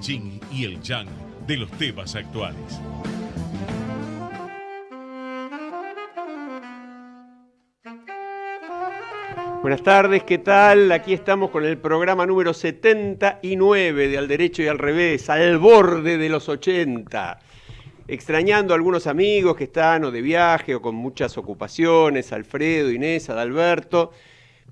Yin y el yang de los temas actuales. Buenas tardes, ¿qué tal? Aquí estamos con el programa número 79 de Al Derecho y al Revés, al borde de los 80. Extrañando a algunos amigos que están o de viaje o con muchas ocupaciones, Alfredo, Inés, Adalberto.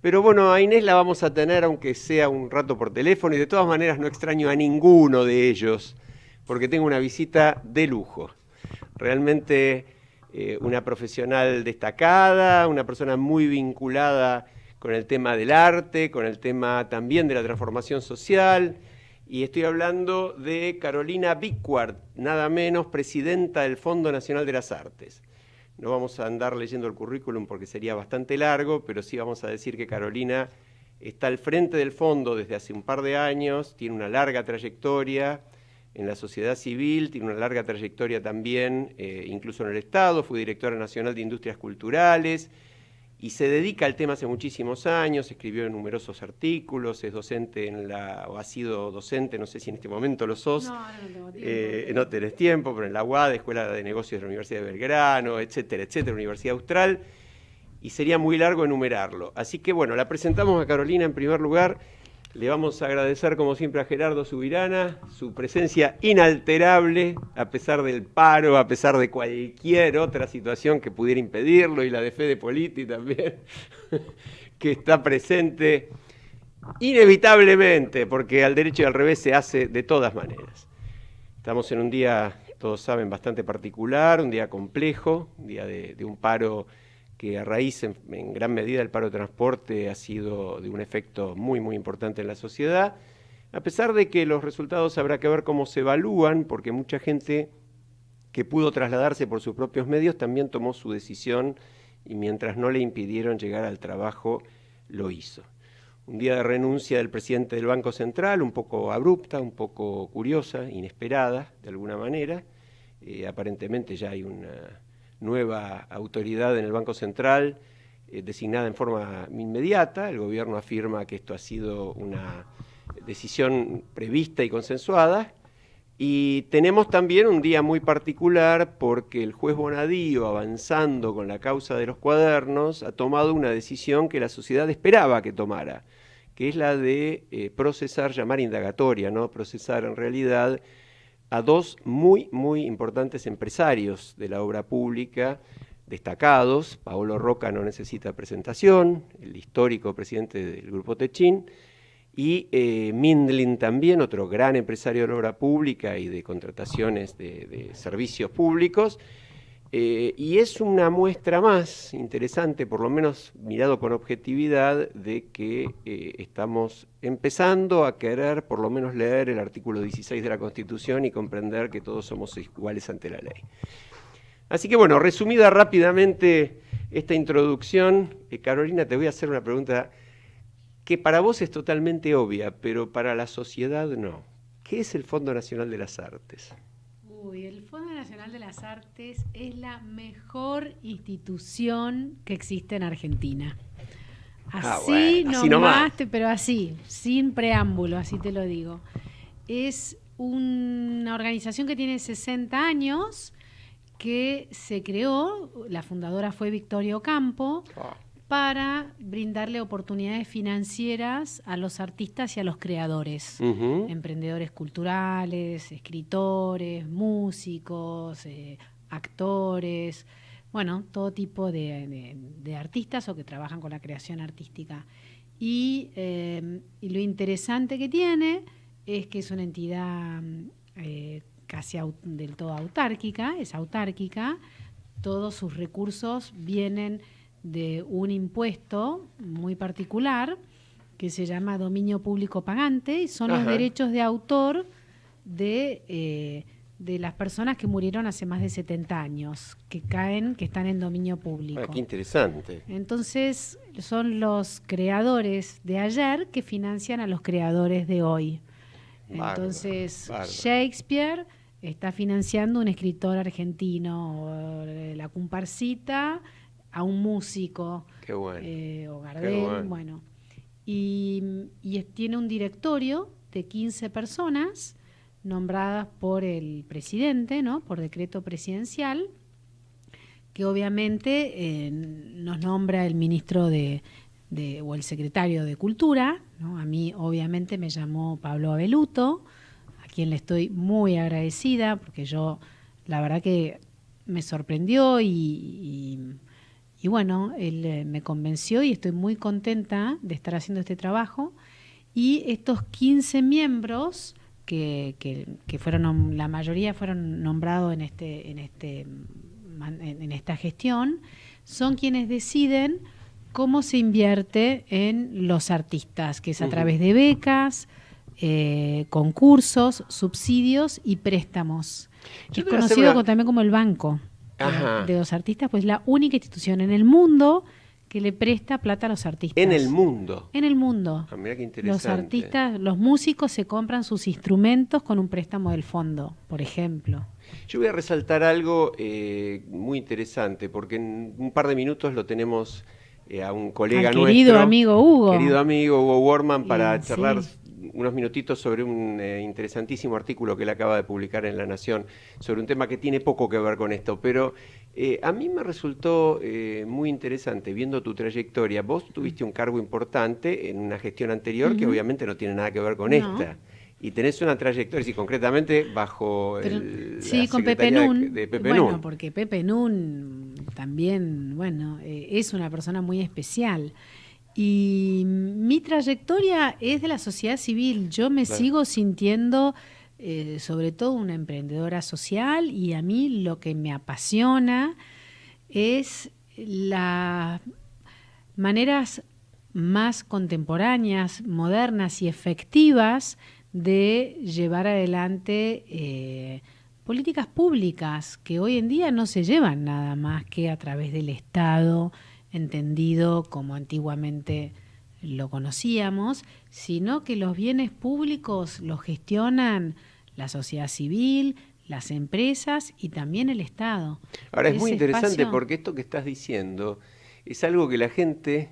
Pero bueno, a Inés la vamos a tener aunque sea un rato por teléfono y de todas maneras no extraño a ninguno de ellos porque tengo una visita de lujo. Realmente una profesional destacada, una persona muy vinculada con el tema del arte, con el tema también de la transformación social. Y estoy hablando de Carolina Bicquart, nada menos presidenta del Fondo Nacional de las Artes. No vamos a andar leyendo el currículum porque sería bastante largo, pero sí vamos a decir que Carolina está al frente del fondo desde hace un par de años, tiene una larga trayectoria en la sociedad civil, tiene una larga trayectoria también, incluso en el Estado, fue directora nacional de Industrias Culturales y se dedica al tema hace muchísimos años, escribió numerosos artículos, es docente o ha sido docente, no sé si en este momento lo sos. No, ahora no tengo tiempo. No tenés tiempo, pero en la UAD, Escuela de Negocios de la Universidad de Belgrano, etcétera, etcétera, Universidad Austral, y sería muy largo enumerarlo. Así que bueno, la presentamos a Carolina en primer lugar. Le vamos a agradecer como siempre a Gerardo Subirana, su presencia inalterable, a pesar del paro, a pesar de cualquier otra situación que pudiera impedirlo, y la de Fede Politi también, que está presente inevitablemente, porque Al Derecho y al Revés se hace de todas maneras. Estamos en un día, todos saben, bastante particular, un día complejo, un día de un paro que a raíz, en gran medida, el paro de transporte ha sido de un efecto muy, muy importante en la sociedad, a pesar de que los resultados habrá que ver cómo se evalúan, porque mucha gente que pudo trasladarse por sus propios medios también tomó su decisión y mientras no le impidieron llegar al trabajo, lo hizo. Un día de renuncia del presidente del Banco Central, un poco abrupta, un poco curiosa, inesperada, de alguna manera. Aparentemente ya hay una nueva autoridad en el Banco Central, designada en forma inmediata. El gobierno afirma que esto ha sido una decisión prevista y consensuada. Y tenemos también un día muy particular porque el juez Bonadío, avanzando con la causa de los cuadernos, ha tomado una decisión que la sociedad esperaba que tomara, que es la de procesar, llamar indagatoria, ¿no? Procesar en realidad a dos muy, muy importantes empresarios de la obra pública, destacados. Paolo Roca no necesita presentación, el histórico presidente del Grupo Techín, y Mindlin también, otro gran empresario de la obra pública y de contrataciones de servicios públicos. Y es una muestra más interesante, por lo menos mirado con objetividad, de que estamos empezando a querer por lo menos leer el artículo 16 de la Constitución y comprender que todos somos iguales ante la ley. Así que bueno, resumida rápidamente esta introducción, Carolina, te voy a hacer una pregunta que para vos es totalmente obvia, pero para la sociedad no. ¿Qué es el Fondo Nacional de las Artes? El Fondo Nacional de las Artes es la mejor institución que existe en Argentina. Así nomás, pero así, sin preámbulo, así te lo digo. Es una organización que tiene 60 años, que se creó, la fundadora fue Victoria Ocampo, para brindarle oportunidades financieras a los artistas y a los creadores, emprendedores culturales, escritores, músicos, actores, bueno, todo tipo de artistas o que trabajan con la creación artística. Y lo interesante que tiene es que es una entidad casi del todo autárquica, es autárquica, todos sus recursos vienen de un impuesto muy particular que se llama dominio público pagante y son los derechos de autor de las personas que murieron hace más de 70 años, que están en dominio público. Qué interesante. Entonces son los creadores de ayer que financian a los creadores de hoy. Entonces Shakespeare está financiando un escritor argentino, la Comparsita a un músico, qué bueno. o Gardel, bueno. Y tiene un directorio de 15 personas nombradas por el presidente, ¿no? Por decreto presidencial, que obviamente nos nombra el ministro o el secretario de Cultura, ¿no? A mí obviamente me llamó Pablo Abeluto, a quien le estoy muy agradecida, porque yo la verdad que me sorprendió y bueno, él me convenció y estoy muy contenta de estar haciendo este trabajo. Y estos 15 miembros que fueron, la mayoría fueron nombrados en esta gestión, son quienes deciden cómo se invierte en los artistas, que es a través de becas, concursos, subsidios y préstamos. Es conocido también como el banco de los artistas, pues la única institución en el mundo que le presta plata a los artistas. ¿En el mundo? En el mundo. Ah, mirá qué interesante. Los artistas, los músicos se compran sus instrumentos con un préstamo del fondo, por ejemplo. Yo voy a resaltar algo muy interesante, porque en un par de minutos lo tenemos a un colega nuestro. Querido amigo Hugo. Querido amigo Hugo Worman, para charlar unos minutitos sobre un interesantísimo artículo que él acaba de publicar en La Nación, sobre un tema que tiene poco que ver con esto, pero a mí me resultó muy interesante viendo tu trayectoria. Vos tuviste un cargo importante en una gestión anterior que obviamente no tiene nada que ver con esta. Y tenés una trayectoria, y concretamente bajo la con Pepe Nun. de Pepe Nun. Bueno, porque Pepe Nun también, bueno, es una persona muy especial. Y mi trayectoria es de la sociedad civil. Yo me sigo sintiendo, sobre todo, una emprendedora social, y a mí lo que me apasiona es las maneras más contemporáneas, modernas y efectivas de llevar adelante políticas públicas que hoy en día no se llevan nada más que a través del Estado, entendido como antiguamente lo conocíamos, sino que los bienes públicos los gestionan la sociedad civil, las empresas y también el Estado. Ahora es muy interesante porque esto que estás diciendo es algo que la gente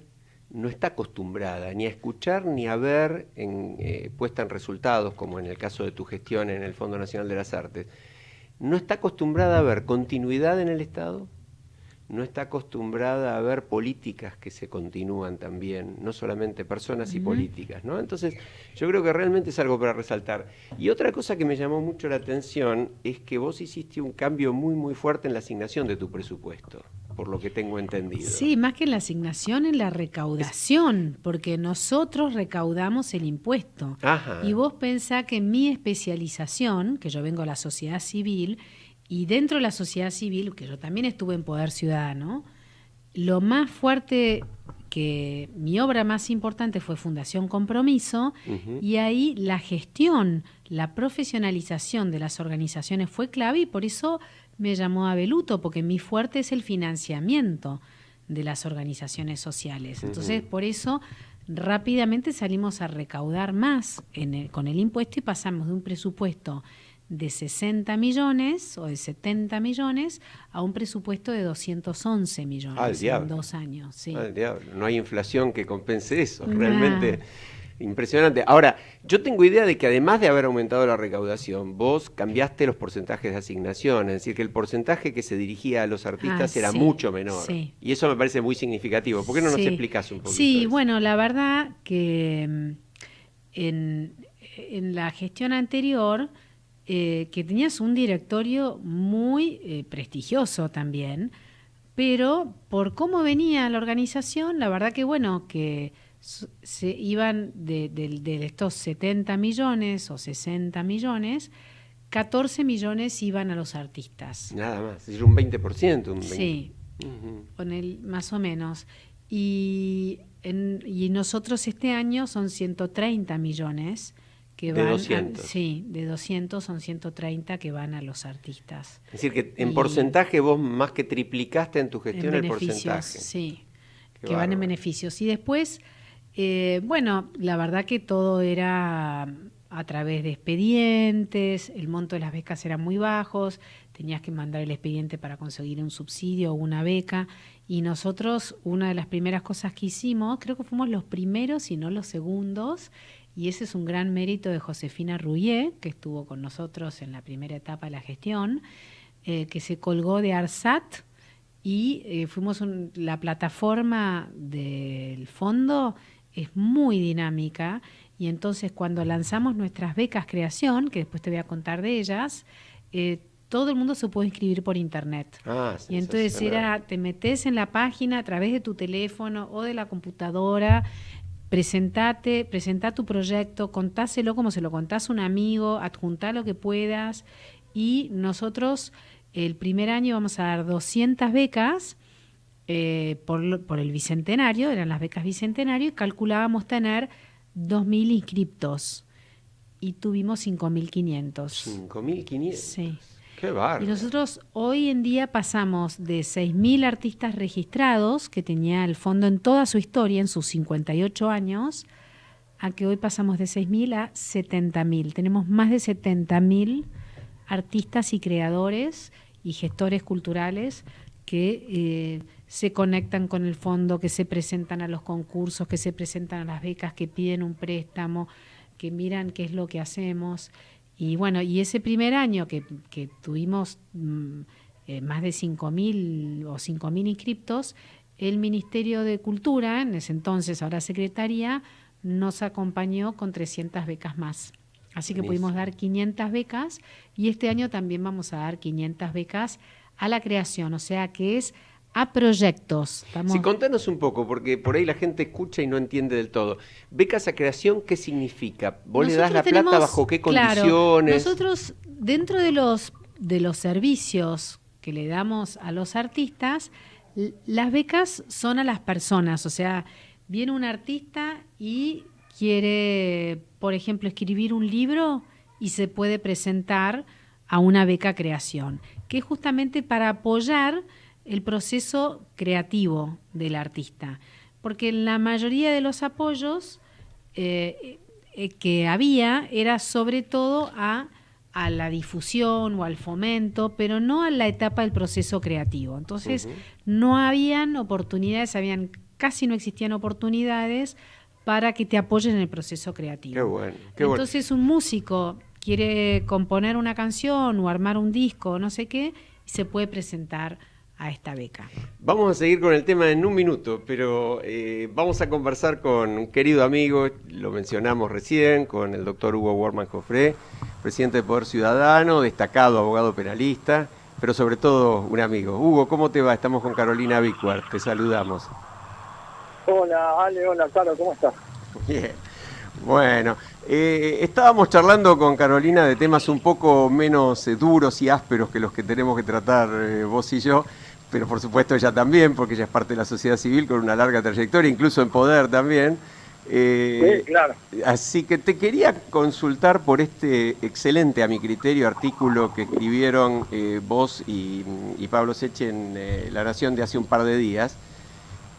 no está acostumbrada ni a escuchar ni a ver puesta en resultados, como en el caso de tu gestión en el Fondo Nacional de las Artes. No está acostumbrada a ver continuidad en el Estado, no está acostumbrada a ver políticas que se continúan también, no solamente personas y políticas, ¿no? Entonces, yo creo que realmente es algo para resaltar. Y otra cosa que me llamó mucho la atención es que vos hiciste un cambio muy, muy fuerte en la asignación de tu presupuesto, por lo que tengo entendido. Sí, más que en la asignación, en la recaudación, porque nosotros recaudamos el impuesto. Ajá. Y vos pensás que mi especialización, que yo vengo a la sociedad civil, y dentro de la sociedad civil, que yo también estuve en Poder Ciudadano, lo más fuerte, que mi obra más importante fue Fundación Compromiso, y ahí la gestión, la profesionalización de las organizaciones fue clave, y por eso me llamó Abeluto, porque mi fuerte es el financiamiento de las organizaciones sociales. Entonces, por eso rápidamente salimos a recaudar más con el impuesto, y pasamos de un presupuesto de 60 millones o de 70 millones a un presupuesto de 211 millones en 2 años. Sí. Al diablo. No hay inflación que compense eso, realmente impresionante. Ahora, yo tengo idea de que además de haber aumentado la recaudación, vos cambiaste los porcentajes de asignación, es decir, que el porcentaje que se dirigía a los artistas era mucho menor. Sí. Y eso me parece muy significativo. ¿Por qué no nos explicás un poquito? Sí, bueno, la verdad que en la gestión anterior, que tenías un directorio muy prestigioso también, pero por cómo venía la organización, la verdad que bueno, que se iban de estos 70 millones o 60 millones, 14 millones iban a los artistas. Nada más, es decir, un 20%. Un 20%. Sí, más o menos. Y nosotros este año son 130 millones. Que van 200. Sí, de 200 son 130 que van a los artistas. Es decir, que en porcentaje vos más que triplicaste en tu gestión el porcentaje. Sí, que van en beneficios. Y después, bueno, la verdad que todo era a través de expedientes, el monto de las becas eran muy bajos, tenías que mandar el expediente para conseguir un subsidio o una beca, y nosotros, una de las primeras cosas que hicimos, creo que fuimos los primeros y no los segundos, y ese es un gran mérito de Josefina Rouillet, que estuvo con nosotros en la primera etapa de la gestión, que se colgó de ARSAT, y fuimos la plataforma del fondo es muy dinámica, y entonces cuando lanzamos nuestras becas creación, que después te voy a contar de ellas, todo el mundo se puede inscribir por internet. Y entonces te metes en la página a través de tu teléfono o de la computadora, presentá tu proyecto, contáselo como se lo contás a un amigo, adjuntá lo que puedas, y nosotros el primer año vamos a dar 200 becas por el Bicentenario, eran las becas Bicentenario, y calculábamos tener 2.000 inscriptos, y tuvimos 5.500. ¿5.500? Sí. ¡Qué bárbaro! Y nosotros hoy en día pasamos de 6.000 artistas registrados, que tenía el fondo en toda su historia, en sus 58 años, a que hoy pasamos de 6.000 a 70.000. Tenemos más de 70.000 artistas y creadores y gestores culturales que se conectan con el fondo, que se presentan a los concursos, que se presentan a las becas, que piden un préstamo, que miran qué es lo que hacemos. Y bueno, y ese primer año que tuvimos más de 5.000 o 5.000 inscriptos, el Ministerio de Cultura, en ese entonces, ahora Secretaría, nos acompañó con 300 becas más. Así que pudimos dar 500 becas, y este año también vamos a dar 500 becas a la creación, o sea que es a proyectos. Sí, contanos un poco, porque por ahí la gente escucha y no entiende del todo. Becas a creación, ¿qué significa? ¿Vos le das la plata bajo qué condiciones? Claro, nosotros, dentro de los servicios que le damos a los artistas, las becas son a las personas, o sea, viene un artista y quiere, por ejemplo, escribir un libro y se puede presentar a una beca creación, que es justamente para apoyar el proceso creativo del artista, porque la mayoría de los apoyos que había era sobre todo a la difusión o al fomento, pero no a la etapa del proceso creativo. Entonces no habían oportunidades, casi no existían oportunidades para que te apoyen en el proceso creativo. Qué bueno. Entonces un músico quiere componer una canción o armar un disco, no sé qué, y se puede presentar a esta beca. Vamos a seguir con el tema en un minuto, pero vamos a conversar con un querido amigo, lo mencionamos recién, con el doctor Hugo Wortmann Joffre, presidente de Poder Ciudadano, destacado abogado penalista, pero sobre todo un amigo. Hugo, ¿cómo te va? Estamos con Carolina Bicuart, te saludamos. Hola, Ale, hola, Caro, ¿cómo estás? Bien. Bueno, estábamos charlando con Carolina de temas un poco menos duros y ásperos que los que tenemos que tratar vos y yo, pero por supuesto ella también, porque ella es parte de la sociedad civil con una larga trayectoria, incluso en Poder también. Sí, claro. Así que te quería consultar por este excelente, a mi criterio, artículo que escribieron vos y Pablo Secchi en La Nación de hace un par de días,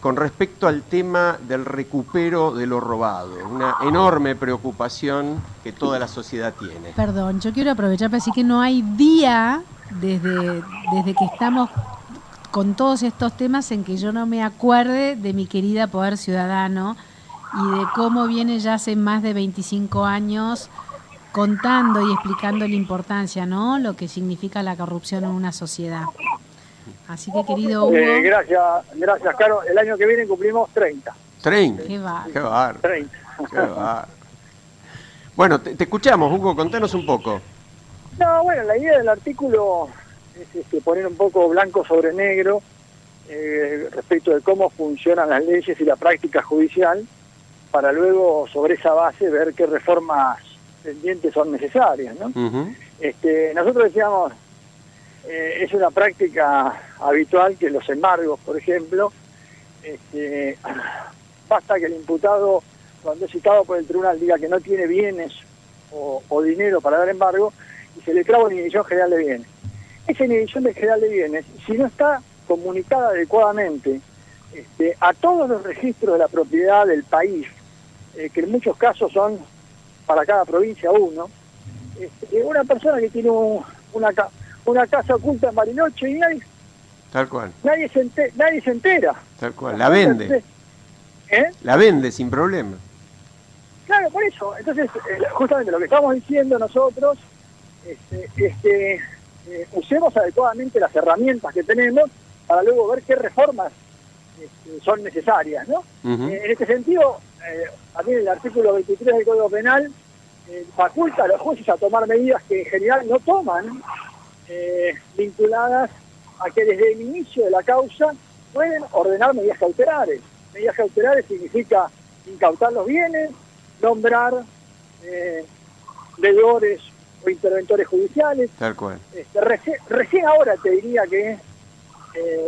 con respecto al tema del recupero de lo robado, una enorme preocupación que toda la sociedad tiene. Perdón, yo quiero aprovechar para decir que no hay día desde que estamos con todos estos temas en que yo no me acuerde de mi querida Poder Ciudadano y de cómo viene ya hace más de 25 años contando y explicando la importancia, ¿no? Lo que significa la corrupción en una sociedad. Así que, querido Hugo... Gracias, Caro. El año que viene cumplimos 30. 30. Qué bárbaro. Qué bárbaro. 30. Qué bárbaro. Bueno, te escuchamos, Hugo, contanos un poco. No, bueno, la idea del artículo es poner un poco blanco sobre negro respecto de cómo funcionan las leyes y la práctica judicial, para luego, sobre esa base, ver qué reformas pendientes son necesarias, ¿no? Nosotros decíamos... es una práctica habitual que los embargos, por ejemplo, basta que el imputado, cuando es citado por el tribunal, diga que no tiene bienes o dinero para dar embargo, y se le traba una inhibición general de bienes. Esa inhibición general de bienes, si no está comunicada adecuadamente a todos los registros de la propiedad del país, que en muchos casos son para cada provincia uno, una persona que tiene una casa oculta en Bariloche y Tal cual. Nadie se entera. Tal cual. La vende. ¿Eh? La vende sin problema. Claro, por eso. Entonces, justamente lo que estamos diciendo nosotros es que usemos adecuadamente las herramientas que tenemos para luego ver qué reformas son necesarias, ¿no? En este sentido, también el artículo 23 del Código Penal faculta a los jueces a tomar medidas que en general no toman, vinculadas a que desde el inicio de la causa pueden ordenar medidas cautelares. Medidas cautelares significa incautar los bienes, nombrar deudores o interventores judiciales. Tal cual. Recién ahora te diría que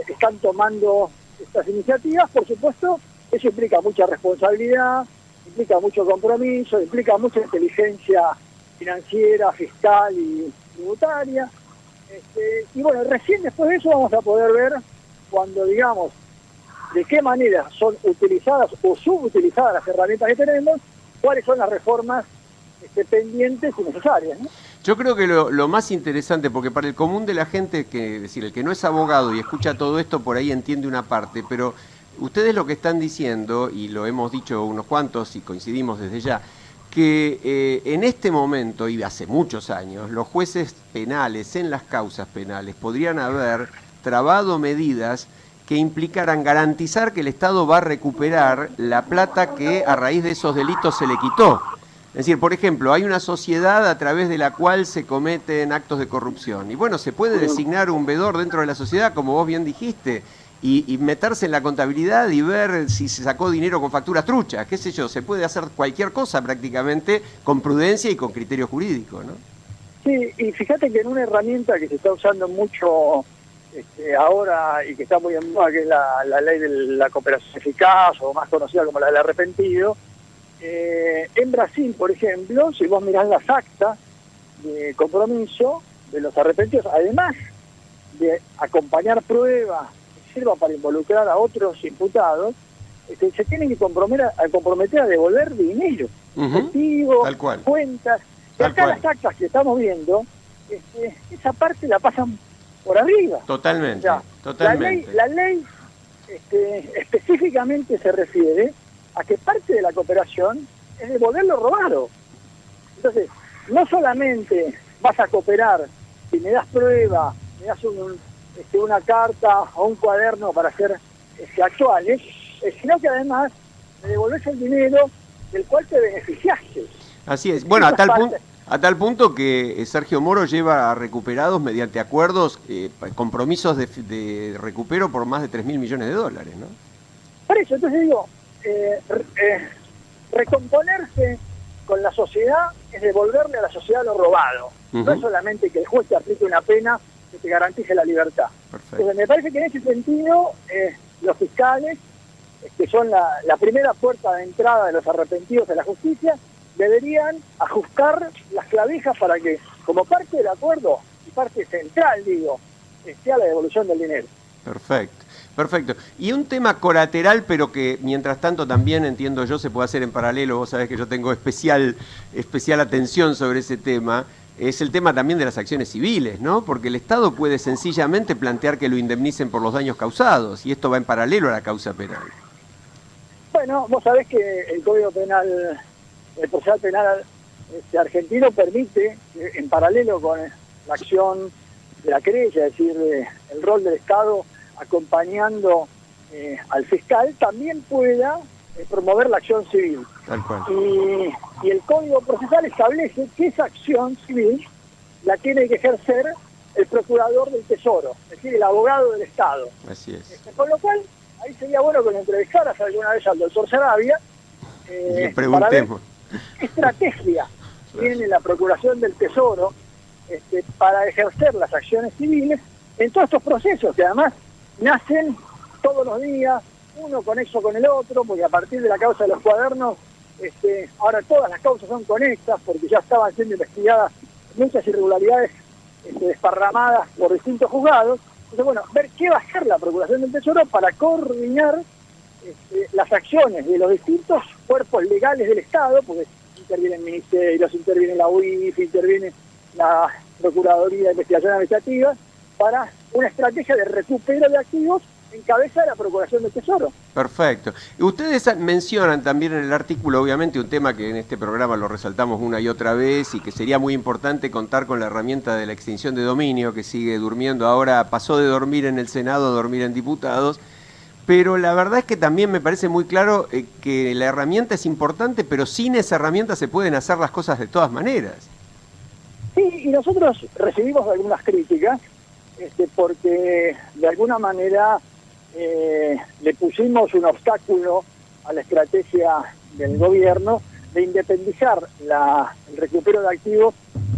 están tomando estas iniciativas. Por supuesto, eso implica mucha responsabilidad, implica mucho compromiso, implica mucha inteligencia financiera, fiscal y tributaria. Y bueno, recién después de eso vamos a poder ver, cuando digamos de qué manera son utilizadas o subutilizadas las herramientas que tenemos, cuáles son las reformas pendientes y necesarias, ¿no? Yo creo que lo más interesante, porque para el común de la gente, es decir, el que no es abogado y escucha todo esto, por ahí entiende una parte, pero ustedes lo que están diciendo, y lo hemos dicho unos cuantos y coincidimos desde ya, que en este momento, y hace muchos años, los jueces penales en las causas penales podrían haber trabado medidas que implicaran garantizar que el Estado va a recuperar la plata que a raíz de esos delitos se le quitó. Es decir, por ejemplo, hay una sociedad a través de la cual se cometen actos de corrupción. Y bueno, se puede designar un veedor dentro de la sociedad, como vos bien dijiste, y meterse en la contabilidad y ver si se sacó dinero con facturas truchas, qué sé yo, se puede hacer cualquier cosa prácticamente con prudencia y con criterio jurídico, ¿no? Sí, y fíjate que en una herramienta que se está usando mucho ahora y que está muy en moda, que es la ley de la cooperación eficaz, o más conocida como la del arrepentido, en Brasil, por ejemplo, si vos mirás las actas de compromiso de los arrepentidos, además de acompañar pruebas que sirvan para involucrar a otros imputados, se tienen que comprometer a devolver dinero, efectivo, cuentas. Y acá las actas que estamos viendo, esa parte la pasan por arriba. Totalmente, o sea, totalmente. La ley específicamente se refiere a que parte de la cooperación es devolver lo robado. Entonces, no solamente vas a cooperar si me das prueba, me das una carta o un cuaderno para hacer actuales, sino que además me devolves el dinero del cual te beneficiaste. Así es. Bueno, a tal punto que Sergio Moro lleva recuperados mediante acuerdos compromisos de recupero por más de 3.000 millones de dólares, ¿no? Por eso, entonces digo, recomponerse con la sociedad es devolverle a la sociedad lo robado. No es solamente que el juez te aplique una pena que te garantice la libertad. Perfecto. Entonces, me parece que en ese sentido los fiscales, que son la primera puerta de entrada de los arrepentidos de la justicia, deberían ajustar las clavijas para que, como parte del acuerdo, y parte central, digo, sea la devolución del dinero. Perfecto. Perfecto. Y un tema colateral, pero que mientras tanto también entiendo yo se puede hacer en paralelo, vos sabés que yo tengo especial atención sobre ese tema, es el tema también de las acciones civiles, ¿no? Porque el Estado puede sencillamente plantear que lo indemnicen por los daños causados, y esto va en paralelo a la causa penal. Bueno, vos sabés que el Código Penal, el procesal penal argentino permite, en paralelo con la acción de la querella, es decir, el rol del Estado acompañando al fiscal, también pueda promover la acción civil. Tal cual. Y el Código Procesal establece que esa acción civil la tiene que ejercer el procurador del Tesoro, es decir, el abogado del Estado. Así es. Con lo cual, ahí sería bueno que lo entrevistaras alguna vez al doctor Sarabia, le preguntemos qué estrategia tiene la Procuración del Tesoro para ejercer las acciones civiles en todos estos procesos, que además nacen todos los días, uno conexo con el otro, porque a partir de la causa de los cuadernos, ahora todas las causas son conexas, porque ya estaban siendo investigadas muchas irregularidades desparramadas por distintos juzgados. Entonces, bueno, ver qué va a hacer la Procuración del Tesoro para coordinar las acciones de los distintos cuerpos legales del Estado, porque intervienen ministerios, interviene la UIF, interviene la Procuraduría de Investigación Administrativa, para una estrategia de recupero de activos encabeza la Procuración del Tesoro. Perfecto. Y ustedes mencionan también en el artículo, obviamente, un tema que en este programa lo resaltamos una y otra vez y que sería muy importante contar con la herramienta de la extinción de dominio, que sigue durmiendo. Ahora pasó de dormir en el Senado a dormir en diputados. Pero la verdad es que también me parece muy claro que la herramienta es importante, pero sin esa herramienta se pueden hacer las cosas de todas maneras. Sí, y nosotros recibimos algunas críticas, porque de alguna manera le pusimos un obstáculo a la estrategia del gobierno de independizar el recupero de activos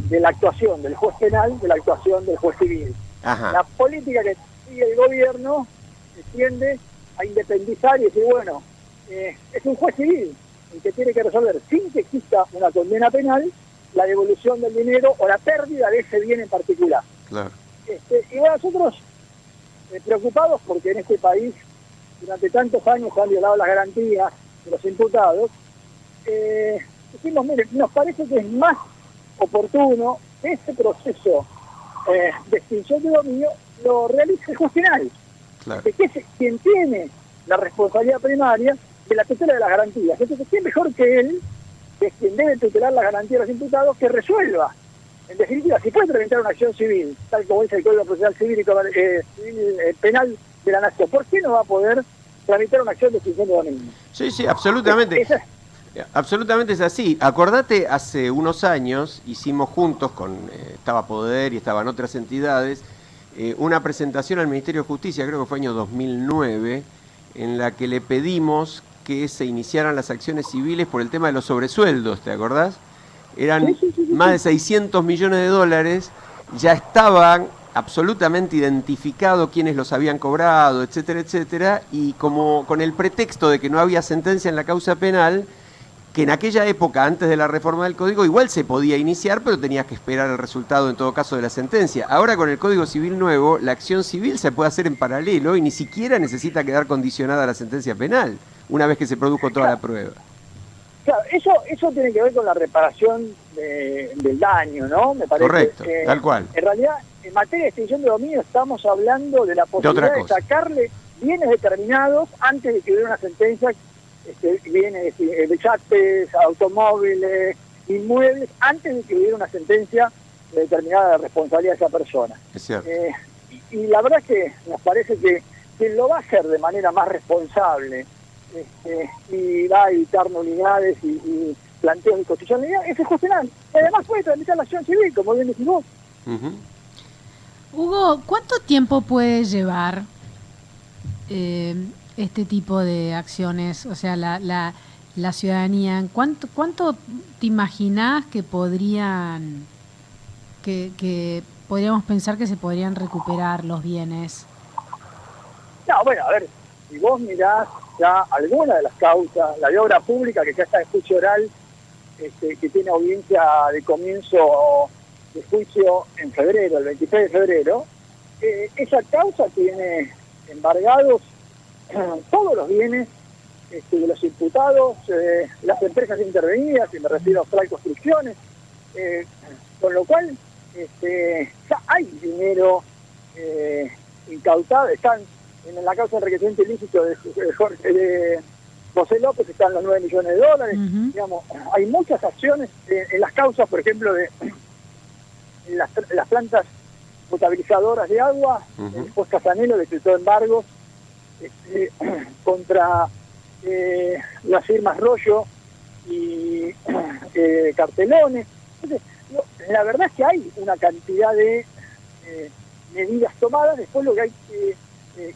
de la actuación del juez penal, de la actuación del juez civil. Ajá. La política que sigue el gobierno tiende a independizar y decir, bueno, es un juez civil el que tiene que resolver, sin que exista una condena penal, la devolución del dinero o la pérdida de ese bien en particular. Claro. Y bueno, nosotros preocupados porque en este país durante tantos años se han violado las garantías de los imputados, decimos, mire, nos parece que es más oportuno que ese proceso de extinción de dominio lo realice el juez penal, Claro. que es quien tiene la responsabilidad primaria de la tutela de las garantías. Entonces, ¿quién mejor que él, que es quien debe tutelar las garantías de los imputados, que resuelva? En definitiva, si puede tramitar una acción civil, tal como dice el Código Procesal Civil y Penal de la Nación, ¿por qué no va a poder tramitar una acción de extinción de dominio? Sí, sí, absolutamente. Absolutamente es así. Acordate, hace unos años hicimos juntos, estaba Poder y estaban otras entidades, una presentación al Ministerio de Justicia, creo que fue año 2009, en la que le pedimos que se iniciaran las acciones civiles por el tema de los sobresueldos, ¿te acordás? Eran más de 600 millones de dólares, ya estaban absolutamente identificados quiénes los habían cobrado, etcétera, etcétera, y como con el pretexto de que no había sentencia en la causa penal, que en aquella época, antes de la reforma del Código, igual se podía iniciar, pero tenías que esperar el resultado en todo caso de la sentencia. Ahora con el Código Civil nuevo, la acción civil se puede hacer en paralelo y ni siquiera necesita quedar condicionada a la sentencia penal, una vez que se produjo toda la prueba. Claro, eso tiene que ver con la reparación del daño, ¿no? Me parece. Correcto, tal cual. En realidad, en materia de extinción de dominio estamos hablando de la posibilidad de sacarle bienes determinados antes de que hubiera una sentencia, bienes de yates, automóviles, inmuebles, antes de que hubiera una sentencia determinada de responsabilidad de esa persona. Es cierto. Y la verdad es que nos parece que quien lo va a hacer de manera más responsable y va a evitar nulidades y planteos de constitucionalidad, es el juez penal. Y además puede tramitar la acción civil, como bien decís vos. Hugo, ¿cuánto tiempo puede llevar este tipo de acciones? O sea, la ciudadanía, ¿cuánto te imaginás que podríamos pensar que se podrían recuperar los bienes? No, bueno, a ver, si vos mirás ya alguna de las causas, la de obra pública, que ya está en juicio oral, que tiene audiencia de comienzo de juicio en febrero, el 23 de febrero, esa causa tiene embargados todos los bienes de los imputados, las empresas intervenidas, y me refiero a Austral Construcciones, con lo cual ya hay dinero incautado, están en la causa de enriquecimiento ilícito de José López, están los 9 millones de dólares. Digamos, hay muchas acciones en las causas, por ejemplo, de las plantas potabilizadoras de agua. El juez Casanelo decretó embargos contra las firmas Rollo y Cartelones. Entonces, la verdad es que hay una cantidad de medidas tomadas. Después lo que hay que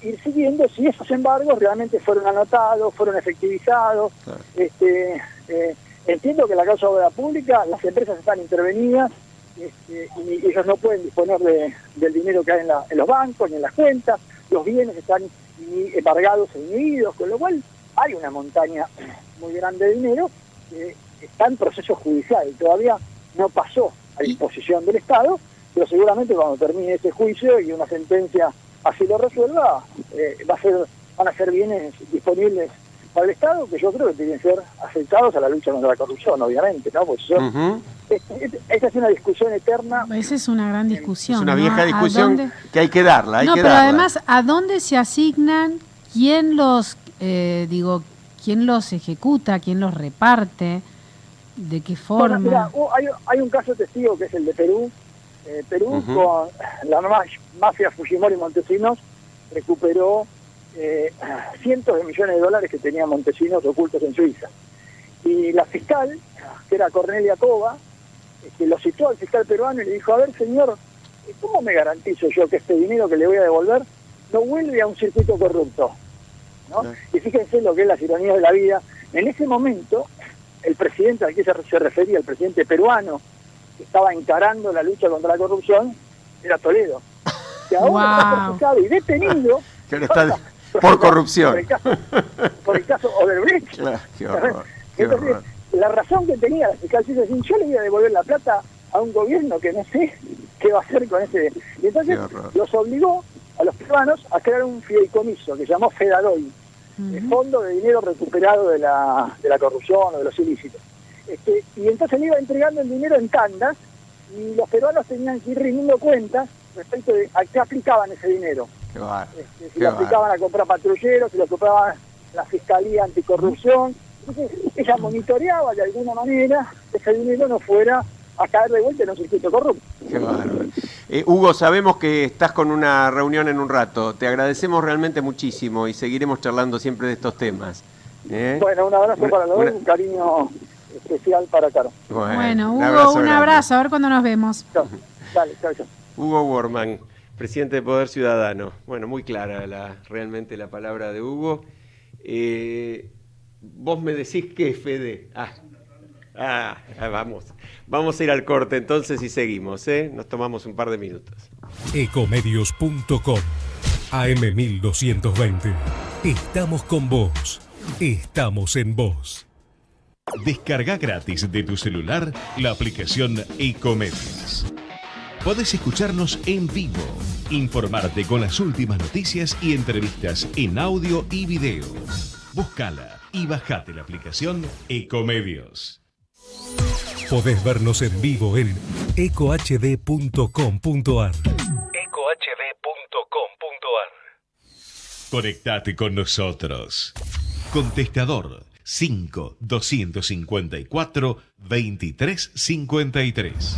ir siguiendo si esos embargos realmente fueron anotados, fueron efectivizados. Claro. Entiendo que en la causa de obra pública las empresas están intervenidas y ellos no pueden disponer del dinero que hay en los bancos ni en las cuentas, los bienes están embargados e inhibidos, con lo cual hay una montaña muy grande de dinero que está en proceso judicial, todavía no pasó a disposición del Estado, pero seguramente cuando termine ese juicio y una sentencia así lo resuelva, van a ser bienes disponibles para el Estado, que yo creo que tienen que ser afectados a la lucha contra la corrupción, obviamente, ¿no? Porque son esa es una discusión eterna. Esa es una gran discusión. Es una vieja ¿no? discusión que hay que darla. Pero además, ¿a dónde se asignan? ¿Quién los, quién los ejecuta? ¿Quién los reparte? ¿De qué forma? Bueno, mira, hay un caso testigo que es el de Perú. Perú, con la mafia Fujimori y Montesinos, recuperó cientos de millones de dólares que tenía Montesinos ocultos en Suiza. Y la fiscal, que era Cornelia Cova, lo citó al fiscal peruano y le dijo: a ver, señor, ¿cómo me garantizo yo que este dinero que le voy a devolver no vuelve a un circuito corrupto? ¿No? Y fíjense lo que es las ironías de la vida. En ese momento, el presidente al que se refería, el presidente peruano, que estaba encarando la lucha contra la corrupción, era Toledo, que ahora está procesado y detenido por corrupción. Por el caso Odebrecht. Qué horror. Entonces, la razón que tenía la fiscal es decir: yo le voy a devolver la plata a un gobierno que no sé qué va a hacer con ese. Y entonces los obligó a los peruanos a crear un fideicomiso que llamó Fedadoy, el Fondo de Dinero Recuperado de la Corrupción o de los ilícitos. Y entonces le iba entregando el dinero en tandas y los peruanos tenían que ir rindiendo cuentas respecto de a qué aplicaban ese dinero. Si lo aplicaban a comprar patrulleros, si lo ocupaban la Fiscalía Anticorrupción. Entonces ella monitoreaba de alguna manera que ese dinero no fuera a caer de vuelta en un circuito corrupto. Qué bárbaro. Hugo, sabemos que estás con una reunión en un rato. Te agradecemos realmente muchísimo y seguiremos charlando siempre de estos temas. Bueno, un abrazo para los dos, un cariño especial para Caro. Bueno, Hugo, un abrazo, a ver cuándo nos vemos. Chao. Dale, chao. Hugo Worman, presidente de Poder Ciudadano. Bueno, muy clara realmente la palabra de Hugo. Vos me decís que Fede. Vamos a ir al corte entonces y seguimos, Nos tomamos un par de minutos. Ecomedios.com AM1220. Estamos con vos. Estamos en vos. Descarga gratis de tu celular la aplicación Ecomedios. Podés escucharnos en vivo, informarte con las últimas noticias y entrevistas en audio y video. Búscala y bajate la aplicación Ecomedios. Podés vernos en vivo en ecohd.com.ar. Conectate con nosotros. Contestador 5 254 2353.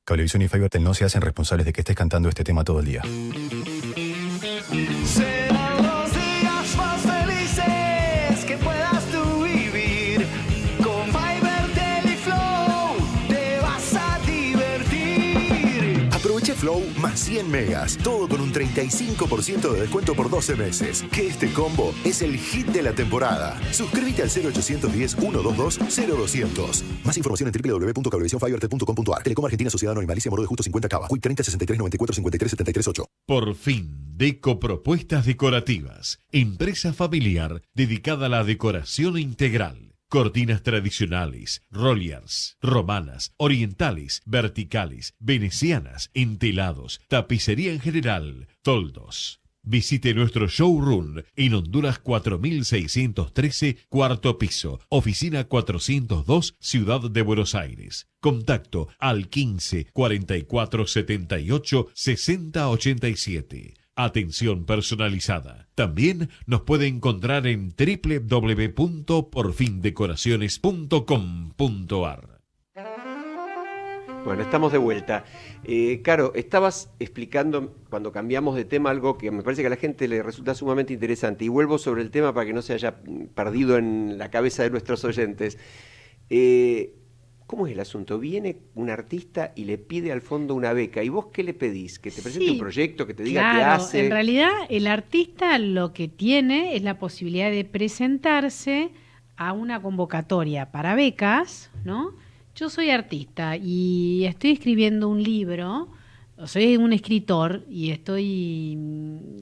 Cablevisión y Fivertel no se hacen responsables de que estés cantando este tema todo el día. Serán los días más felices que puedas tú vivir. Con Fivertel y Flow te vas a divertir. Aprovecha Flow más 100 megas, todo con un 35% de descuento por 12 meses. Que este combo es el hit de la temporada. Suscríbete al 0810-122-0200. Más información en www.cablevisionfivertel.com.ar. Telecom Argentina Sociedad Anónima, Alicia Moro de Justo 50 Cava. Quick 30 63 94 53 73 8. Por fin, Deco Propuestas Decorativas. Empresa familiar dedicada a la decoración integral. Cortinas tradicionales, rollers, romanas, orientales, verticales, venecianas, entelados, tapicería en general, toldos. Visite nuestro showroom en Honduras 4613, cuarto piso, oficina 402, Ciudad de Buenos Aires. Contacto al 15 44 78 60 87. Atención personalizada. También nos puede encontrar en www.porfindecoraciones.com.ar. Bueno, estamos de vuelta. Caro, estabas explicando, cuando cambiamos de tema, algo que me parece que a la gente le resulta sumamente interesante. Y vuelvo sobre el tema para que no se haya perdido en la cabeza de nuestros oyentes. ¿Cómo es el asunto? Viene un artista y le pide al fondo una beca. ¿Y vos qué le pedís? ¿Que te presente un proyecto? ¿Que te diga qué hace? En realidad, el artista lo que tiene es la posibilidad de presentarse a una convocatoria para becas, ¿no? Yo soy artista y estoy escribiendo un libro, soy un escritor y estoy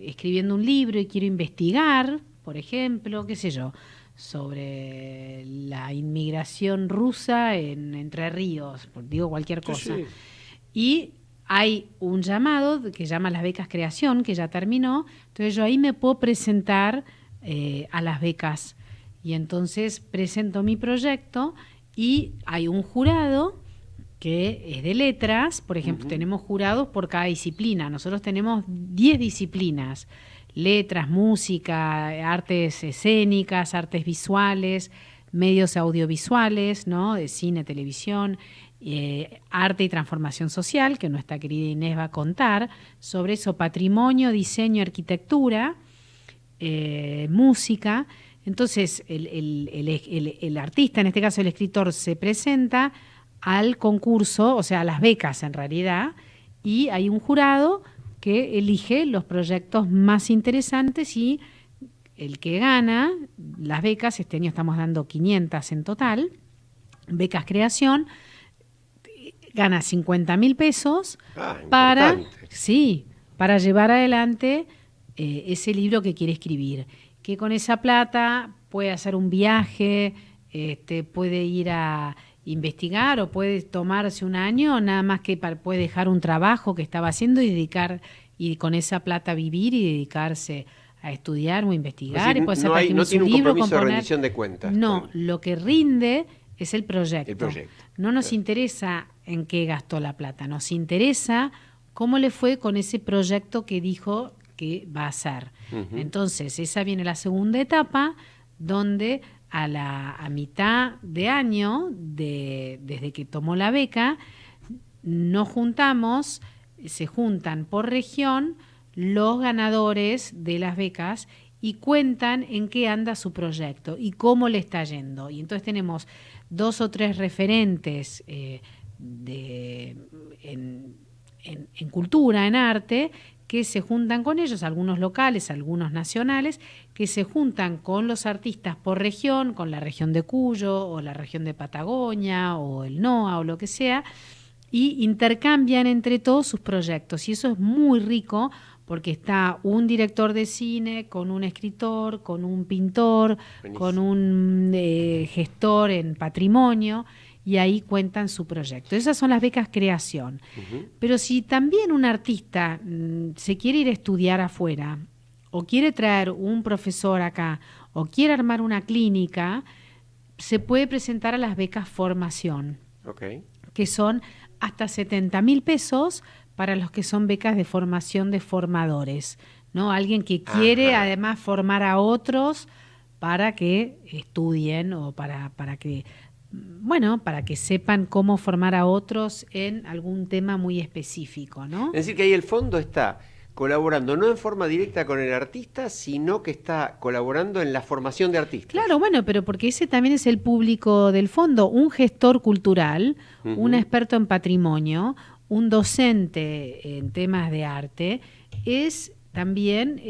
escribiendo un libro y quiero investigar, por ejemplo, qué sé yo, sobre la inmigración rusa en Entre Ríos, digo cualquier cosa. Sí. Y hay un llamado que llama las becas Creación, que ya terminó, entonces yo ahí me puedo presentar a las becas y entonces presento mi proyecto y hay un jurado que es de letras, por ejemplo, tenemos jurados por cada disciplina. Nosotros tenemos 10 disciplinas: letras, música, artes escénicas, artes visuales, medios audiovisuales, ¿no? De cine, televisión, arte y transformación social, que nuestra querida Inés va a contar sobre eso, patrimonio, diseño, arquitectura, música. Entonces, el artista, en este caso el escritor, se presenta al concurso, o sea, a las becas en realidad, y hay un jurado que elige los proyectos más interesantes y el que gana las becas, este año estamos dando 500 en total, becas creación, gana 50.000 pesos para llevar adelante ese libro que quiere escribir, que con esa plata puede hacer un viaje, puede ir a investigar o puede tomarse un año, nada más que puede dejar un trabajo que estaba haciendo y con esa plata vivir y dedicarse a estudiar o investigar. Es decir, no tiene un compromiso de rendición de cuentas. No, lo que rinde es el proyecto. No nos interesa en qué gastó la plata, nos interesa cómo le fue con ese proyecto que dijo que va a hacer. Entonces, esa viene la segunda etapa, donde a mitad de año, desde que tomó la beca, se juntan por región los ganadores de las becas y cuentan en qué anda su proyecto y cómo le está yendo. Y entonces tenemos 2 o 3 referentes en cultura, en arte, que se juntan con ellos, algunos locales, algunos nacionales, que se juntan con los artistas por región, con la región de Cuyo o la región de Patagonia o el NOA o lo que sea, y intercambian entre todos sus proyectos. Y eso es muy rico porque está un director de cine con un escritor, con un pintor, con un gestor en patrimonio, y ahí cuentan su proyecto. Esas son las becas creación. Pero si también un artista se quiere ir a estudiar afuera, o quiere traer un profesor acá, o quiere armar una clínica, se puede presentar a las becas formación, que son hasta 70.000 pesos para los que son becas de formación de formadores, ¿no? Alguien que quiere además formar a otros para que estudien o para que sepan cómo formar a otros en algún tema muy específico, ¿no? Es decir, que ahí el fondo está colaborando no en forma directa con el artista, sino que está colaborando en la formación de artistas. Claro, bueno, pero porque ese también es el público del fondo, un gestor cultural, un experto en patrimonio, un docente en temas de arte, es también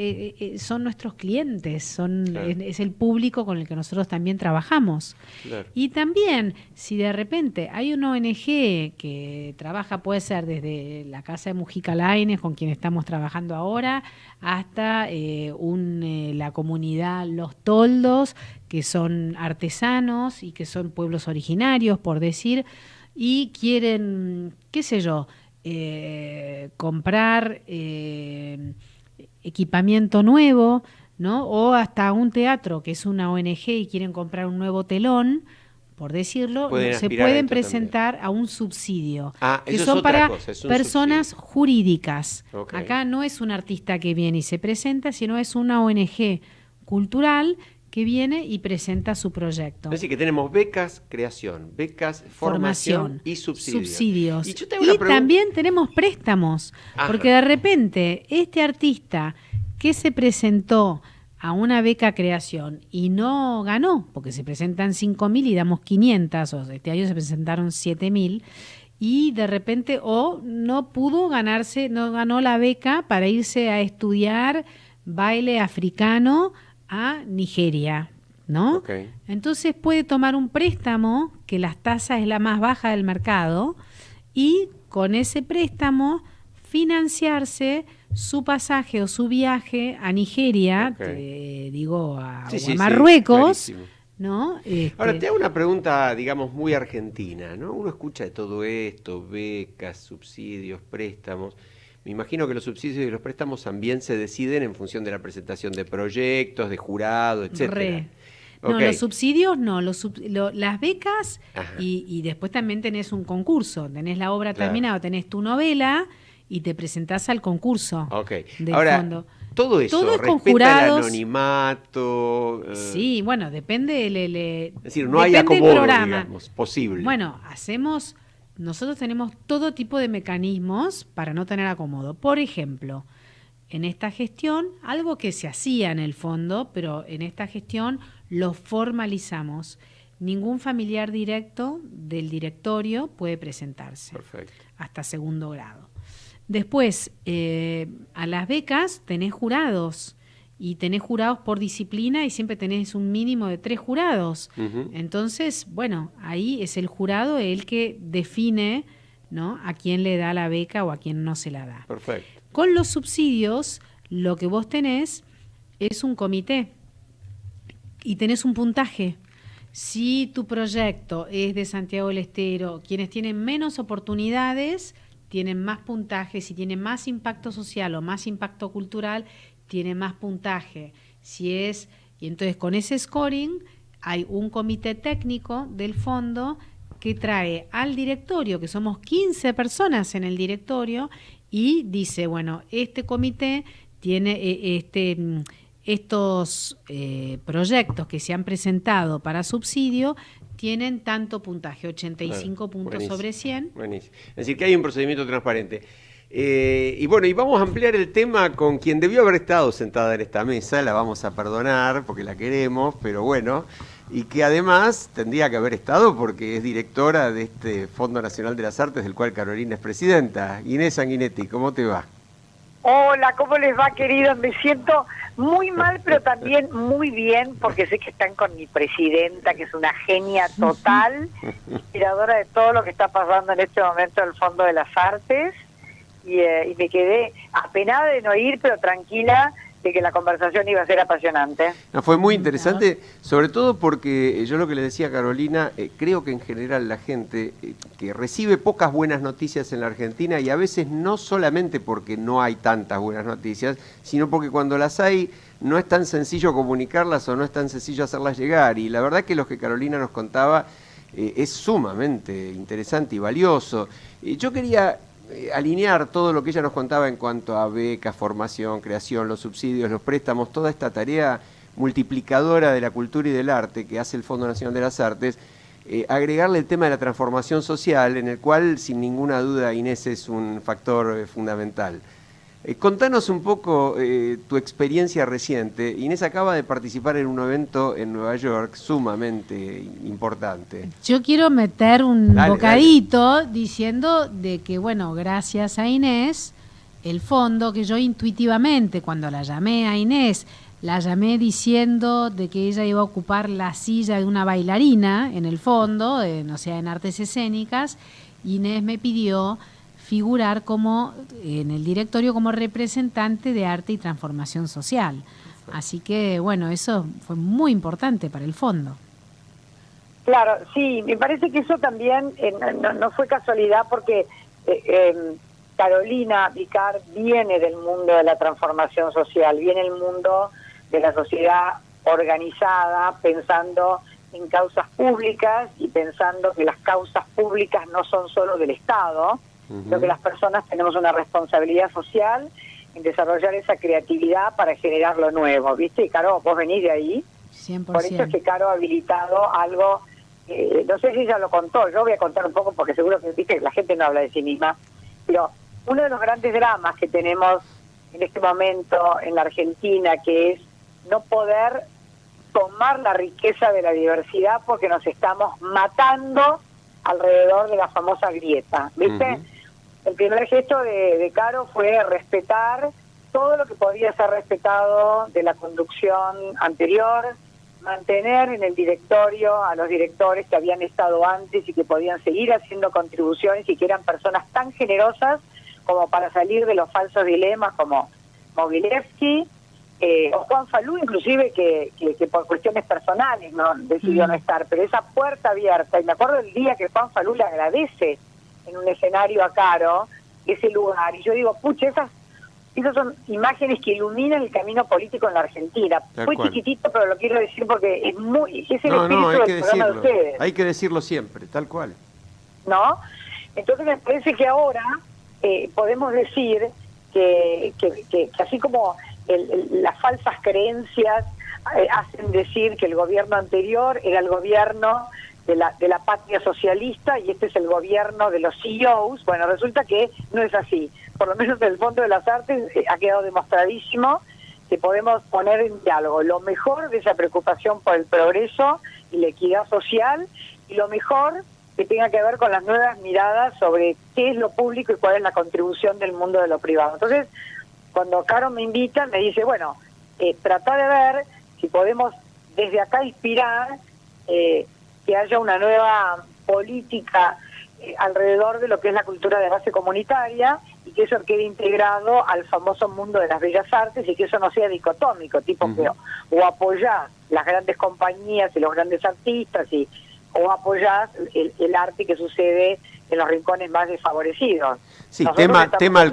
son nuestros clientes, es el público con el que nosotros también trabajamos. Y también, si de repente hay una ONG que trabaja, puede ser desde la Casa de Mujica Lainez, con quien estamos trabajando ahora, hasta la comunidad Los Toldos, que son artesanos y que son pueblos originarios, por decir, y quieren, qué sé yo, comprar equipamiento nuevo, ¿no? O hasta un teatro que es una ONG y quieren comprar un nuevo telón, por decirlo, se pueden presentar también a un subsidio, que son para personas jurídicas. Acá no es un artista que viene y se presenta, sino es una ONG cultural que viene y presenta su proyecto. Es decir, que tenemos becas creación, becas formación y subsidios. Y también tenemos préstamos, porque de repente este artista que se presentó a una beca creación y no ganó, porque se presentan 5.000 y damos 500, o este año se presentaron 7.000, y de repente no pudo ganarse, no ganó la beca para irse a estudiar baile africano a Nigeria, ¿no? Entonces puede tomar un préstamo, que las tasas es la más baja del mercado, y con ese préstamo financiarse su pasaje o su viaje a Nigeria, a Marruecos, ¿no? Ahora, te hago una pregunta, digamos, muy argentina, ¿no? Uno escucha de todo esto, becas, subsidios, préstamos. Me imagino que los subsidios y los préstamos también se deciden en función de la presentación de proyectos, de jurado, etcétera. No, los subsidios no, las becas y después también tenés un concurso, tenés la obra terminada, tenés tu novela y te presentás al concurso del fondo. Todo eso todo es respeta con jurados, el anonimato. Sí, bueno, depende es decir, no hay acomodo, digamos, posible. Bueno, nosotros tenemos todo tipo de mecanismos para no tener acomodo. Por ejemplo, en esta gestión, algo que se hacía en el fondo, pero en esta gestión lo formalizamos. Ningún familiar directo del directorio puede presentarse. Perfecto. Hasta segundo grado. Después, a las becas tenés jurados, y tenés jurados por disciplina y siempre tenés un mínimo de 3 jurados. Entonces, bueno, ahí es el jurado el que define, ¿no?, a quién le da la beca o a quién no se la da. Perfecto. Con los subsidios, lo que vos tenés es un comité y tenés un puntaje. Si tu proyecto es de Santiago del Estero, quienes tienen menos oportunidades tienen más puntaje, si tienen más impacto social o más impacto cultural, tienen más puntaje. Y entonces con ese scoring hay un comité técnico del fondo que trae al directorio, que somos 15 personas en el directorio, y dice, bueno, este comité tiene estos proyectos que se han presentado para subsidio, tienen tanto puntaje, 85 puntos buenísimo, sobre 100. Buenísimo. Es decir, que hay un procedimiento transparente. Y bueno, y vamos a ampliar el tema con quien debió haber estado sentada en esta mesa, la vamos a perdonar porque la queremos, pero bueno, y que además tendría que haber estado porque es directora de este Fondo Nacional de las Artes, del cual Carolina es presidenta. Inés Sanguinetti, ¿cómo te va? Hola, ¿cómo les va, queridos? Me siento muy mal, pero también muy bien, porque sé que están con mi presidenta, que es una genia total, inspiradora de todo lo que está pasando en este momento en el Fondo de las Artes, y me quedé apenada de no ir, pero tranquila de que la conversación iba a ser apasionante. No, fue muy interesante, sobre todo porque yo lo que le decía a Carolina, creo que en general la gente que recibe pocas buenas noticias en la Argentina, y a veces no solamente porque no hay tantas buenas noticias, sino porque cuando las hay no es tan sencillo comunicarlas o no es tan sencillo hacerlas llegar, y la verdad que lo que Carolina nos contaba es sumamente interesante y valioso. Yo quería alinear todo lo que ella nos contaba en cuanto a becas, formación, creación, los subsidios, los préstamos, toda esta tarea multiplicadora de la cultura y del arte que hace el Fondo Nacional de las Artes, agregarle el tema de la transformación social, en el cual sin ninguna duda Inés es un factor fundamental. Contanos un poco tu experiencia reciente. Inés acaba de participar en un evento en Nueva York sumamente importante. Yo quiero meter un bocadito diciendo de que, bueno, gracias a Inés, el fondo, que yo intuitivamente cuando la llamé a Inés, la llamé diciendo de que ella iba a ocupar la silla de una bailarina en el fondo, o sea, en artes escénicas. Inés me pidió figurar como en el directorio como representante de arte y transformación social. Así que, bueno, eso fue muy importante para el fondo. Claro, sí, me parece que eso también no fue casualidad, porque Carolina Vicar viene del mundo de la transformación social, viene del mundo de la sociedad organizada, pensando en causas públicas y pensando que las causas públicas no son solo del Estado, sino que las personas tenemos una responsabilidad social en desarrollar esa creatividad para generar lo nuevo, ¿viste? Y Caro, vos venís de ahí. 100%. Por eso es que Caro ha habilitado algo, no sé si ella lo contó, yo voy a contar un poco porque seguro que, viste, la gente no habla de sí misma, pero uno de los grandes dramas que tenemos en este momento en la Argentina, que es no poder tomar la riqueza de la diversidad porque nos estamos matando alrededor de la famosa grieta, ¿viste? El primer gesto de Caro fue respetar todo lo que podía ser respetado de la conducción anterior, mantener en el directorio a los directores que habían estado antes y que podían seguir haciendo contribuciones y que eran personas tan generosas como para salir de los falsos dilemas como Mogilevsky, o Juan Falú, inclusive, que por cuestiones personales no decidió no estar, pero esa puerta abierta, y me acuerdo el día que Juan Falú le agradece en un escenario a Caro ese lugar, y yo digo, pucha, esas esas son imágenes que iluminan el camino político en la Argentina. Fue chiquitito, pero lo quiero decir porque es el espíritu del programa de ustedes. Hay que decirlo siempre, tal cual. ¿No? Entonces me parece que ahora podemos decir que así como las falsas creencias hacen decir que el gobierno anterior era el gobierno de la patria socialista y este es el gobierno de los CEOs, bueno, resulta que no es así. Por lo menos en el Fondo de las Artes ha quedado demostradísimo que podemos poner en diálogo lo mejor de esa preocupación por el progreso y la equidad social y lo mejor que tenga que ver con las nuevas miradas sobre qué es lo público y cuál es la contribución del mundo de lo privado. Entonces, cuando Caro me invita, me dice, bueno, trata de ver si podemos desde acá inspirar que haya una nueva política alrededor de lo que es la cultura de base comunitaria y que eso quede integrado al famoso mundo de las bellas artes y que eso no sea dicotómico, tipo que o apoyás las grandes compañías y los grandes artistas o apoyás el arte que sucede en los rincones más desfavorecidos. Sí, tema al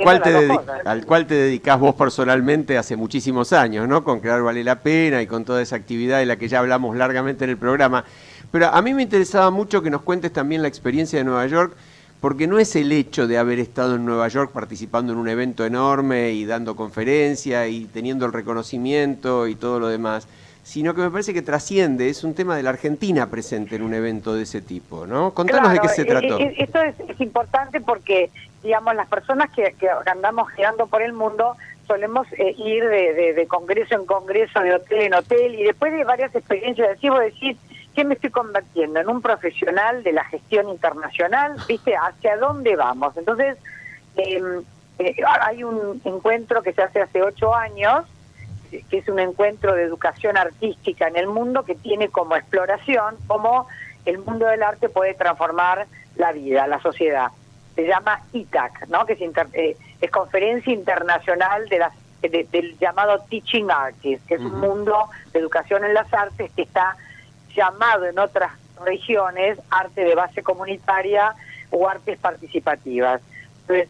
cual te dedicás vos personalmente hace muchísimos años, ¿no? Con Crear Vale la Pena y con toda esa actividad de la que ya hablamos largamente en el programa. Pero a mí me interesaba mucho que nos cuentes también la experiencia de Nueva York, porque no es el hecho de haber estado en Nueva York participando en un evento enorme y dando conferencia y teniendo el reconocimiento y todo lo demás, sino que me parece que trasciende, es un tema de la Argentina presente en un evento de ese tipo, ¿no? Contanos de qué se trató. Esto es importante porque, digamos, las personas que andamos girando por el mundo solemos ir de congreso en congreso, de hotel en hotel, y después de varias experiencias así, vos decís, ¿qué me estoy convirtiendo? ¿En un profesional de la gestión internacional? ¿Viste? ¿Hacia dónde vamos? Entonces, hay un encuentro que se hace 8 años, que es un encuentro de educación artística en el mundo que tiene como exploración cómo el mundo del arte puede transformar la vida, la sociedad. Se llama ITAC, ¿no? Que es Conferencia Internacional del llamado Teaching Artists, que es un mundo de educación en las artes que está llamado en otras regiones arte de base comunitaria o artes participativas. Entonces,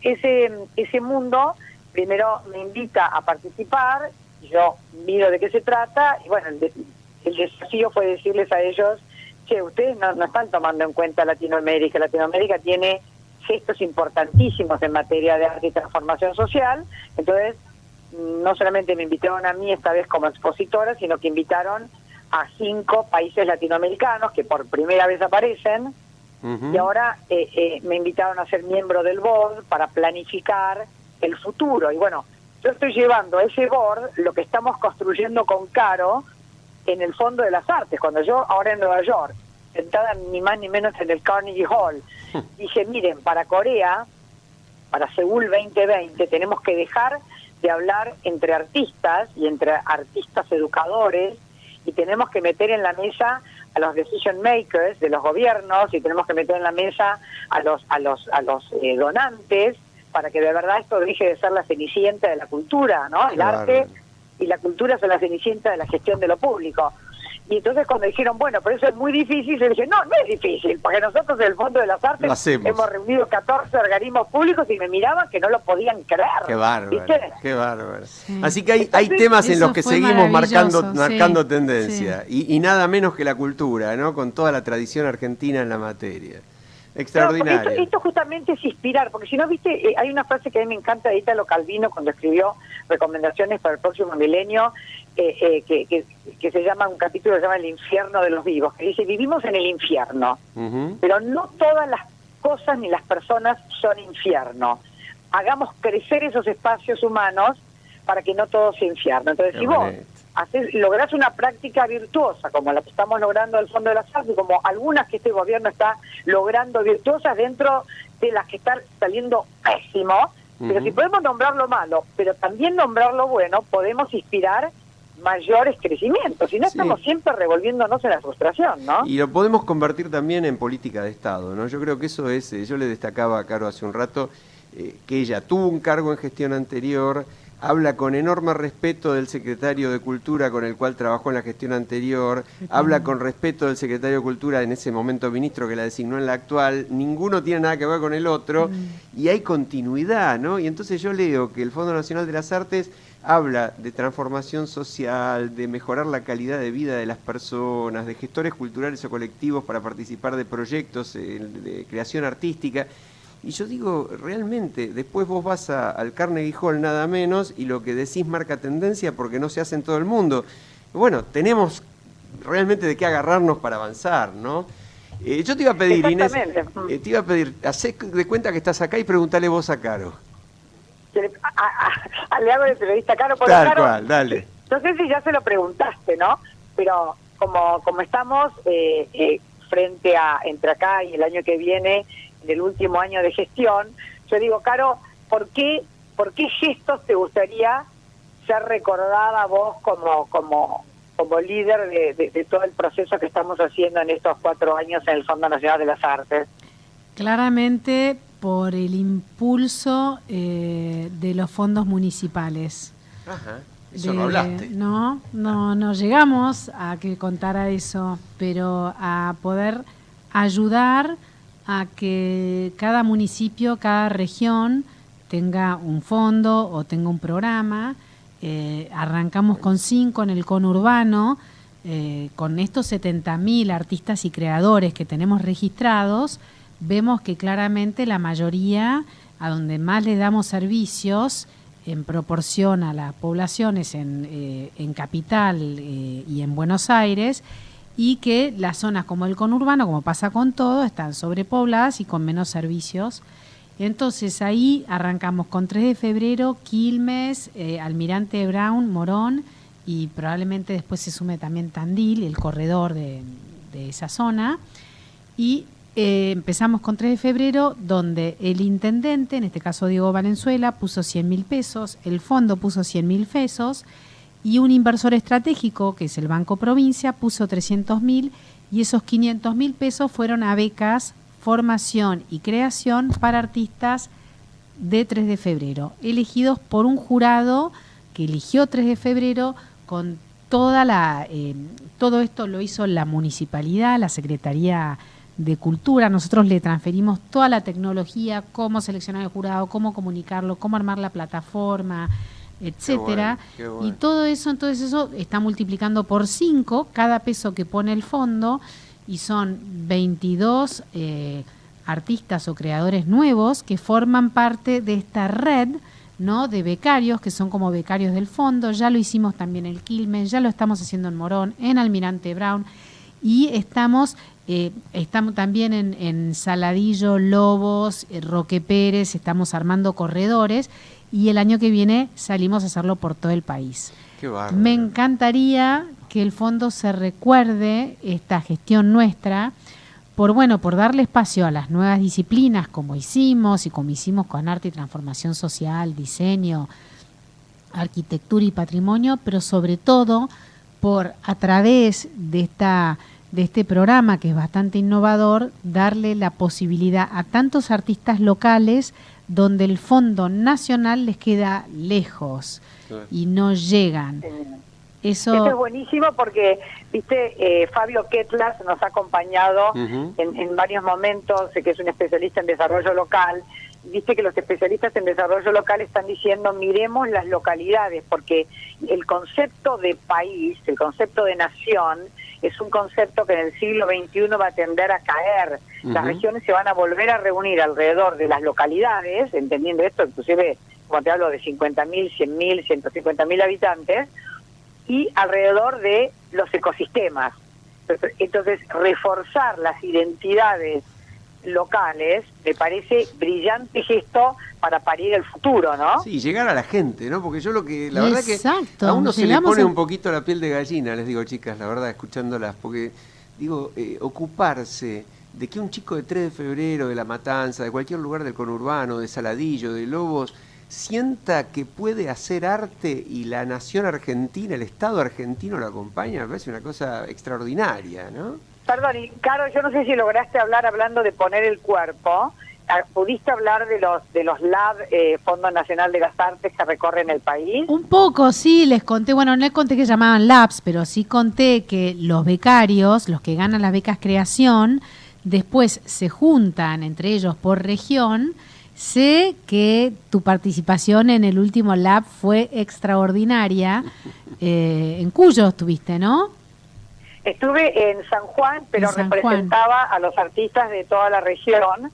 ese mundo primero me invita a participar, yo miro de qué se trata, y bueno, el desafío fue decirles a ellos, che, ustedes no están tomando en cuenta Latinoamérica. Latinoamérica tiene gestos importantísimos en materia de arte y transformación social, entonces no solamente me invitaron a mí esta vez como expositora, sino que invitaron a 5 países latinoamericanos que por primera vez aparecen, y ahora me invitaron a ser miembro del board para planificar el futuro. Y bueno, yo estoy llevando a ese board lo que estamos construyendo con Caro en el Fondo de las Artes. Cuando yo ahora en Nueva York, sentada ni más ni menos en el Carnegie Hall, dije, miren, para Corea, para Seúl 2020, tenemos que dejar de hablar entre artistas y entre artistas educadores, y tenemos que meter en la mesa a los decision makers de los gobiernos, y tenemos que meter en la mesa a los donantes, para que de verdad esto deje de ser la cenicienta de la cultura, ¿no? El arte y la cultura son la cenicienta de la gestión de lo público. Y entonces cuando dijeron, bueno, pero eso es muy difícil, yo dije, no es difícil, porque nosotros en el Fondo de las Artes hemos reunido 14 organismos públicos y me miraban que no lo podían creer. Qué bárbaro, ¿viste? Qué bárbaro. Sí. Así que hay temas en los que seguimos marcando tendencia, y nada menos que la cultura, ¿no? Con toda la tradición argentina en la materia. Extraordinario. Esto justamente es inspirar, porque si no, viste, hay una frase que a mí me encanta de Italo Calvino cuando escribió Recomendaciones para el próximo milenio, que se llama, un capítulo que se llama El infierno de los vivos, que dice, vivimos en el infierno, pero no todas las cosas ni las personas son infierno. Hagamos crecer esos espacios humanos para que no todo sea infierno. Entonces, si vos lográs una práctica virtuosa, como la que estamos logrando del Fondo de las Artes, como algunas que este gobierno está logrando virtuosas dentro de las que están saliendo pésimo, pero si podemos nombrar lo malo, pero también nombrar lo bueno, podemos inspirar mayores crecimientos, si no estamos siempre revolviéndonos en la frustración, ¿no? Y lo podemos convertir también en política de Estado, ¿no? Yo creo que eso es, yo le destacaba a Caro hace un rato, que ella tuvo un cargo en gestión anterior, habla con enorme respeto del secretario de Cultura con el cual trabajó en la gestión anterior, habla con respeto del secretario de Cultura en ese momento ministro que la designó en la actual, ninguno tiene nada que ver con el otro y hay continuidad, ¿no? Y entonces yo leo que el Fondo Nacional de las Artes habla de transformación social, de mejorar la calidad de vida de las personas, de gestores culturales o colectivos para participar de proyectos de creación artística. Y yo digo, realmente, después vos vas al Carnegie Hall nada menos y lo que decís marca tendencia porque no se hace en todo el mundo. Bueno, tenemos realmente de qué agarrarnos para avanzar, ¿no? Yo te iba a pedir, Inés, hacé de cuenta que estás acá y preguntale vos a Caro. Le hago de periodista Caro, porque Tal Caro, cual, dale. No sé si ya se lo preguntaste, ¿no? Pero como estamos frente a, entre acá y el año que viene, en el último año de gestión, yo digo, Caro, ¿por qué gestos te gustaría ser recordada vos como líder de todo el proceso que estamos haciendo en estos 4 años en el Fondo Nacional de las Artes? Claramente por el impulso de los fondos municipales. Ajá, eso no hablaste. No llegamos a que contara eso, pero a poder ayudar a que cada municipio, cada región tenga un fondo o tenga un programa. Arrancamos con 5 en el conurbano, con estos 70.000 artistas y creadores que tenemos registrados. Vemos que claramente la mayoría, a donde más le damos servicios en proporción a las poblaciones en Capital y en Buenos Aires, y que las zonas como el conurbano, como pasa con todo, están sobrepobladas y con menos servicios. Entonces ahí arrancamos con 3 de febrero, Quilmes, Almirante Brown, Morón, y probablemente después se sume también Tandil, el corredor de esa zona. Y empezamos con 3 de febrero, donde el intendente, en este caso Diego Valenzuela, puso 100.000 pesos, el fondo puso 100.000 pesos, y un inversor estratégico, que es el Banco Provincia, puso 300.000, y esos 500.000 pesos fueron a becas, formación y creación para artistas de 3 de febrero, elegidos por un jurado que eligió 3 de febrero con todo esto lo hizo la municipalidad, la Secretaría de Cultura. Nosotros le transferimos toda la tecnología, cómo seleccionar el jurado, cómo comunicarlo, cómo armar la plataforma, etcétera. Qué bueno. Y todo eso, entonces eso está multiplicando por 5 cada peso que pone el fondo, y son 22 artistas o creadores nuevos que forman parte de esta red, ¿no?, de becarios, que son como becarios del fondo. Ya lo hicimos también en Quilmes, ya lo estamos haciendo en Morón, en Almirante Brown, y estamos también en Saladillo, Lobos, Roque Pérez, estamos armando corredores, y el año que viene salimos a hacerlo por todo el país. Qué bárbaro. Me encantaría que el fondo se recuerde esta gestión nuestra por darle espacio a las nuevas disciplinas, como hicimos con arte y transformación social, diseño, arquitectura y patrimonio, pero sobre todo por, a través de este programa que es bastante innovador, darle la posibilidad a tantos artistas locales donde el Fondo Nacional les queda lejos y no llegan. Eso es buenísimo porque, viste, Fabio Ketlas nos ha acompañado en varios momentos, que es un especialista en desarrollo local. Viste que los especialistas en desarrollo local están diciendo, miremos las localidades, porque el concepto de país, el concepto de nación, es un concepto que en el siglo XXI va a tender a caer. Las regiones se van a volver a reunir alrededor de las localidades, entendiendo esto, inclusive, como te hablo, de 50.000, 100.000, 150.000 habitantes, y alrededor de los ecosistemas. Entonces, reforzar las identidades locales me parece brillante gesto para parir el futuro, ¿no? Sí, llegar a la gente, ¿no? Porque yo la verdad que a uno se le pone un poquito la piel de gallina, les digo, chicas, la verdad, escuchándolas, porque digo, ocuparse de que un chico de 3 de febrero, de La Matanza, de cualquier lugar del conurbano, de Saladillo, de Lobos, sienta que puede hacer arte y la nación argentina, el Estado argentino lo acompaña, me parece una cosa extraordinaria, ¿no? Perdón, y Caro, yo no sé si lograste hablar hablando de poner el cuerpo, ¿Pudiste hablar de los LAB, Fondo Nacional de las Artes, que recorren el país? Un poco, sí, les conté, bueno, no les conté que llamaban LABs, pero sí conté que los becarios, los que ganan las becas creación, después se juntan entre ellos por región. Sé que tu participación en el último LAB fue extraordinaria. En Cuyo estuviste, ¿no? Estuve en San Juan, pero representaba a los artistas de toda la región.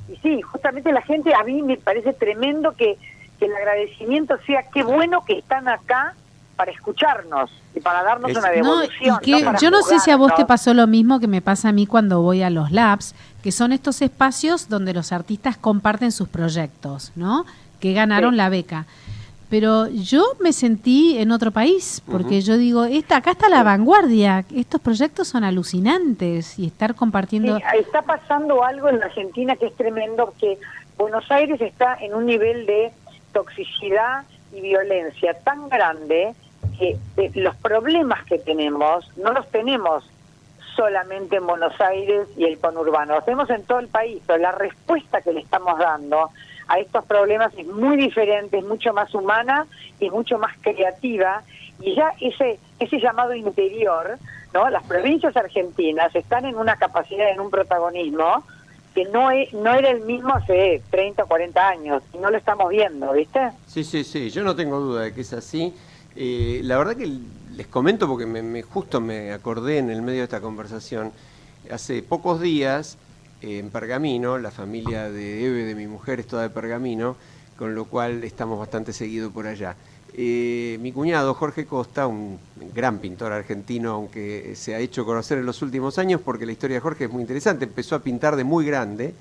Y sí, justamente la gente, a mí me parece tremendo que el agradecimiento sea qué bueno que están acá para escucharnos y para darnos una devolución. Yo no sé si a vos te pasó lo mismo que me pasa a mí cuando voy a los labs, que son estos espacios donde los artistas comparten sus proyectos, ¿no? Que ganaron la beca. Pero yo me sentí en otro país, porque yo digo, acá está la vanguardia, estos proyectos son alucinantes y estar compartiendo... Sí, está pasando algo en la Argentina que es tremendo, que Buenos Aires está en un nivel de toxicidad y violencia tan grande que los problemas que tenemos no los tenemos solamente en Buenos Aires y el conurbano, los tenemos en todo el país, pero la respuesta que le estamos dando a estos problemas es muy diferente, es mucho más humana y es mucho más creativa, y ya ese llamado interior, ¿no? Las provincias argentinas están en una capacidad, en un protagonismo que no era el mismo hace 30 o 40 años, y no lo estamos viendo, ¿viste? Sí, yo no tengo duda de que es así. La verdad que les comento porque justo me acordé en el medio de esta conversación, hace pocos días, en Pergamino, la familia de Eve, de mi mujer, es toda de Pergamino, con lo cual estamos bastante seguidos por allá. Mi cuñado, Jorge Costa, un gran pintor argentino, aunque se ha hecho conocer en los últimos años, porque la historia de Jorge es muy interesante, empezó a pintar de muy grande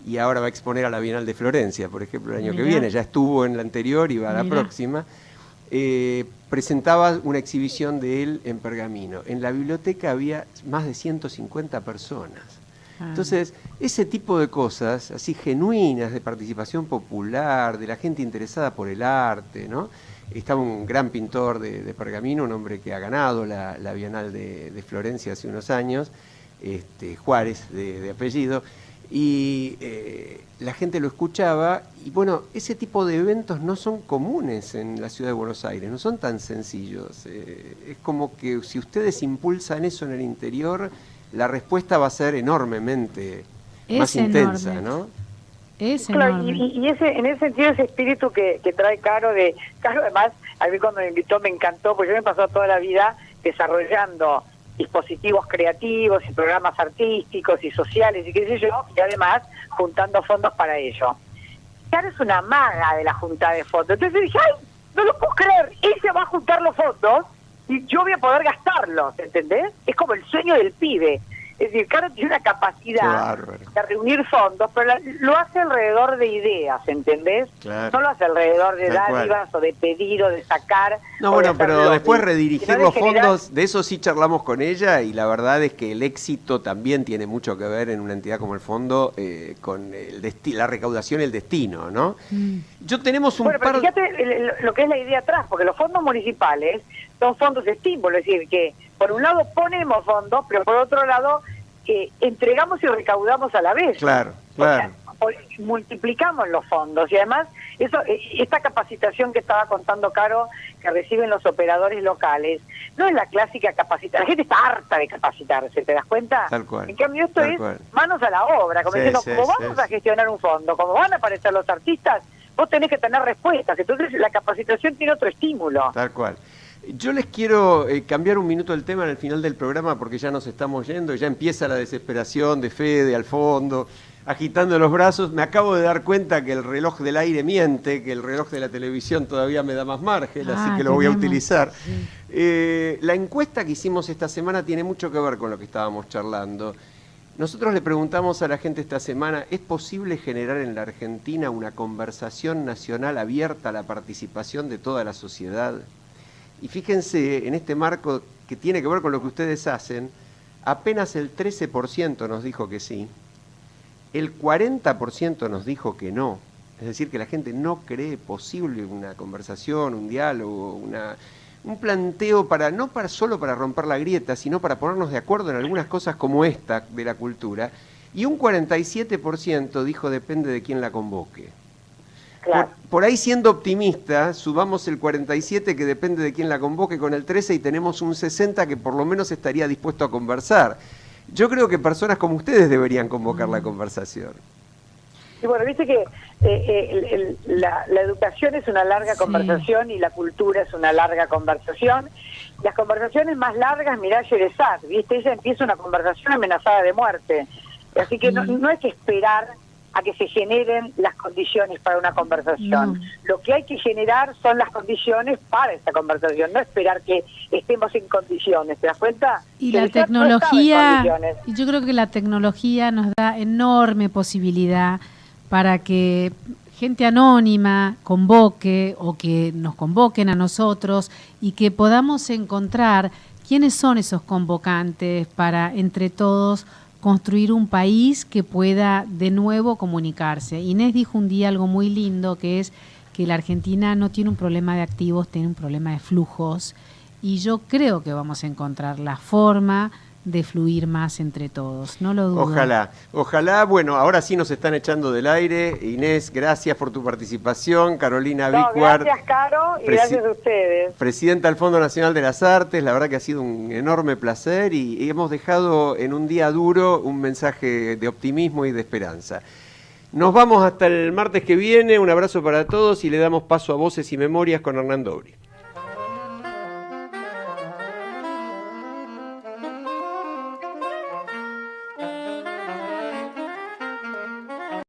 y ahora va a exponer a la Bienal de Florencia, por ejemplo, el año que viene, ya estuvo en la anterior y va a la próxima. Presentaba una exhibición de él en Pergamino. En la biblioteca había más de 150 personas. Entonces, ese tipo de cosas, así genuinas, de participación popular, de la gente interesada por el arte, ¿no? Estaba un gran pintor de Pergamino, un hombre que ha ganado la Bienal de Florencia hace unos años, Juárez de apellido, y la gente lo escuchaba, y bueno, ese tipo de eventos no son comunes en la ciudad de Buenos Aires, no son tan sencillos. Es como que si ustedes impulsan eso en el interior, la respuesta va a ser enormemente más intensa, ¿no? Es claro, enorme. Y en ese sentido, ese espíritu que trae Caro, además, a mí cuando me invitó me encantó, porque yo me he pasado toda la vida desarrollando dispositivos creativos y programas artísticos y sociales y qué sé yo, y además juntando fondos para ello. Caro es una maga de la junta de fondos. Entonces dije, ¡ay, no lo puedo creer! Ella va a juntar los fondos y yo voy a poder gastarlos, ¿entendés? Es como el sueño del pibe. Es decir, Caro tiene una capacidad de reunir fondos, pero lo hace alrededor de ideas, ¿entendés? Claro. No lo hace alrededor de dádivas o de pedir o de sacar. No, bueno, pero después redirigir los fondos, de eso sí charlamos con ella, y la verdad es que el éxito también tiene mucho que ver en una entidad como el fondo con la recaudación y el destino, ¿no? Yo tenemos un pero fíjate lo que es la idea atrás, porque los fondos municipales son fondos de estímulo, es decir, que por un lado ponemos fondos, pero por otro lado entregamos y recaudamos a la vez. Claro. O sea, multiplicamos los fondos, y además esta capacitación que estaba contando Caro, que reciben los operadores locales, no es la clásica capacitación. La gente está harta de capacitarse, ¿te das cuenta? Tal cual. En cambio esto es manos a la obra, como diciendo, como vamos a gestionar un fondo, como van a aparecer los artistas, vos tenés que tener respuestas. Entonces la capacitación tiene otro estímulo. Tal cual. Yo les quiero cambiar un minuto el tema en el final del programa, porque ya nos estamos yendo, ya empieza la desesperación de Fede al fondo, agitando los brazos. Me acabo de dar cuenta que el reloj del aire miente, que el reloj de la televisión todavía me da más margen, así que lo voy a utilizar. Sí. La encuesta que hicimos esta semana tiene mucho que ver con lo que estábamos charlando. Nosotros le preguntamos a la gente esta semana, ¿es posible generar en la Argentina una conversación nacional abierta a la participación de toda la sociedad? Y fíjense, en este marco que tiene que ver con lo que ustedes hacen, apenas el 13% nos dijo que sí, el 40% nos dijo que no. Es decir, que la gente no cree posible una conversación, un diálogo, un planteo no solo para romper la grieta, sino para ponernos de acuerdo en algunas cosas como esta de la cultura. Y un 47% dijo depende de quién la convoque. Claro. Por ahí, siendo optimista, subamos el 47 que depende de quién la convoque con el 13 y tenemos un 60 que por lo menos estaría dispuesto a conversar. Yo creo que personas como ustedes deberían convocar la conversación. Y bueno, viste que la educación es una larga conversación y la cultura es una larga conversación. Las conversaciones más largas, mirá Sherezad, viste, ella empieza una conversación amenazada de muerte. Así que no hay que esperar a que se generen las condiciones para una conversación. No. Lo que hay que generar son las condiciones para esta conversación, no esperar que estemos en condiciones, ¿te das cuenta? Y la tecnología, y yo creo que la tecnología nos da enorme posibilidad para que gente anónima convoque o que nos convoquen a nosotros y que podamos encontrar quiénes son esos convocantes para entre todos construir un país que pueda de nuevo comunicarse. Inés dijo un día algo muy lindo, que es que la Argentina no tiene un problema de activos, tiene un problema de flujos, y yo creo que vamos a encontrar la forma de fluir más entre todos, no lo dudo. Ojalá, bueno, ahora sí nos están echando del aire. Inés, gracias por tu participación. Carolina Bicuart. Gracias, Caro, y gracias a ustedes. Presidenta del Fondo Nacional de las Artes, la verdad que ha sido un enorme placer y hemos dejado en un día duro un mensaje de optimismo y de esperanza. Nos vamos hasta el martes que viene, un abrazo para todos y le damos paso a Voces y Memorias con Hernán Dobry.